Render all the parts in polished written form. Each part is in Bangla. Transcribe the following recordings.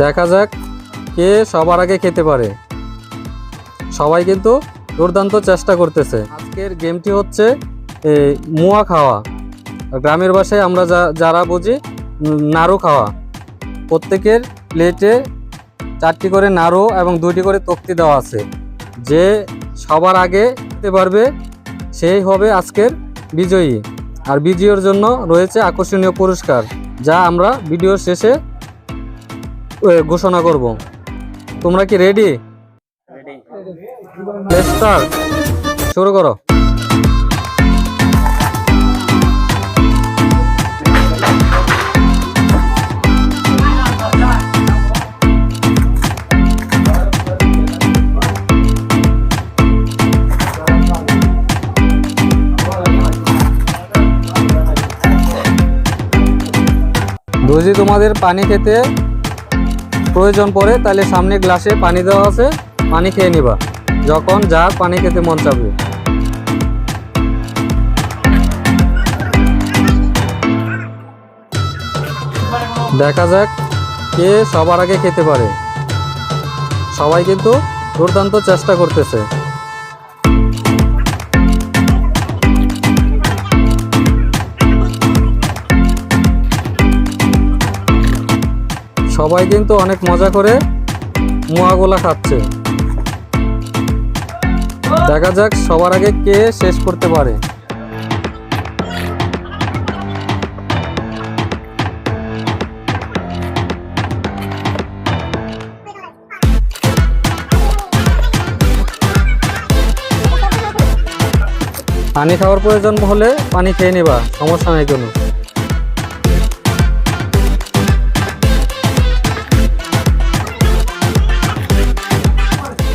দেখা যাক কে সবার আগে খেতে পারে। সবাই কিন্তু দুর্দান্ত চেষ্টা করতেছে। আজকের গেমটি হচ্ছে মুয়া খাওয়া, গ্রামের ভাষায় আমরা যারা বুঝি নাড়ু খাওয়া। প্রত্যেকের প্লেটে 4টি করে নাড়ু এবং 2টি করে তক্তি দেওয়া আছে। যে সবার আগে খেতে পারবে সেই হবে আজকের বিজয়ী। আর বিজয়ীর জন্য রয়েছে আকর্ষণীয় পুরস্কার, যা আমরা ভিডিওর শেষে ঘোষণা করব। তোমরা কি রেডি? লেটস স্টার্ট, শুরু করো। যদি তোমাদের পানি খেতে প্রয়োজন পড়ে তাহলে সামনে গ্লাসে পানি দেওয়া আছে, পানি খেয়ে নিবা যখন যার পানি খেতে মন চাবে। দেখা যাক কে সবার আগে খেতে পারে। সবাই কিন্তু দুর্দান্ত চেষ্টা করতেছে। সবাই কিন্তু অনেক মজা করে মুয়াগুলা খাচ্ছে। দেখা যাক সবার আগে কে শেষ করতে পারে। পানি খাওয়ার প্রয়োজন হলে পানি খেয়ে নিবা, সমস্যা নাই কোনো।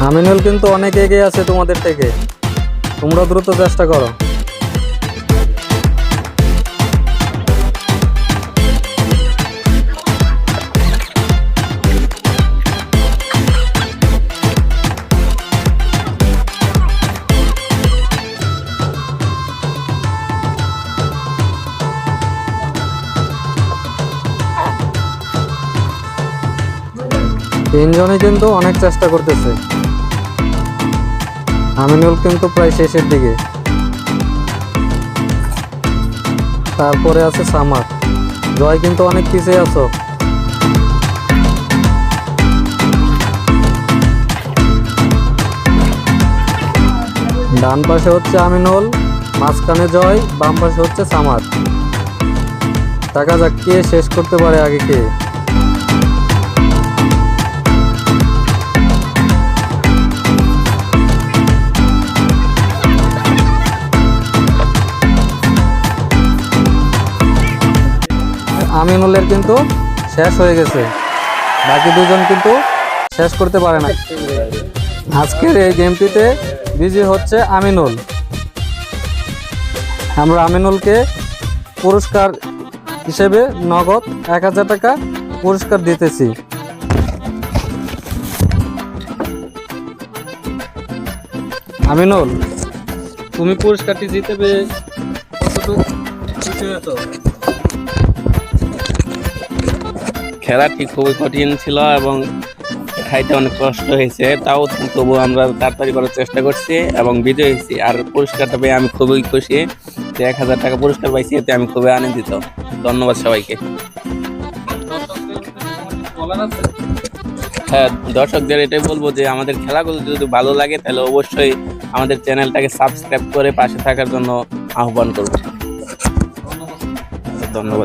আমিনুল কিন্তু অনেক এগিয়ে আছে তোমাদের থেকে, তোমরা দ্রুত চেষ্টা করো। তিনজনে কিন্তু অনেক চেষ্টা করতেছে। আমিনুল কিন্তু প্রায় শেষের দিকে, তারপরে আছে সামাদ। জয় কিন্তু অনেক পিছিয়ে আছো। ডান পাশে হচ্ছে আমিনুল, মাঝখানে জয়, বাম পাশে হচ্ছে সামাদ। দেখা যাক কে শেষ করতে পারে আগে কে। আমিনুলের কিন্তু শেষ হয়ে গেছে, বাকি দুজন কিন্তু শেষ করতে পারে না। আজকের এই গেমটিতে বিজয়ী হচ্ছে আমিনুল। আমরা আমিনুলকে পুরস্কার হিসেবে নগদ 1000 টাকা পুরস্কার দিতেছি। আমিনুল, তুমি পুরস্কারটি জিতে পেয়ে কতটুকু খুশি হয়েছো? খেলাটি খুবই কঠিন ছিল এবং খাইতে অনেক কষ্ট হয়েছে, তাও তবু আমরা তাড়াতাড়ি করার চেষ্টা করছি এবং বিজয় হয়েছি। আর পুরস্কারটা পেয়ে আমি খুবই খুশি যে 1000 টাকা পুরস্কার পাইছি, এতে আমি খুবই আনন্দিত। ধন্যবাদ সবাইকে। হ্যাঁ, দর্শকদের এটাই বলবো যে আমাদের খেলাগুলো যদি ভালো লাগে তাহলে অবশ্যই আমাদের চ্যানেলটাকে সাবস্ক্রাইব করে পাশে থাকার জন্য আহ্বান করব। ধন্যবাদ।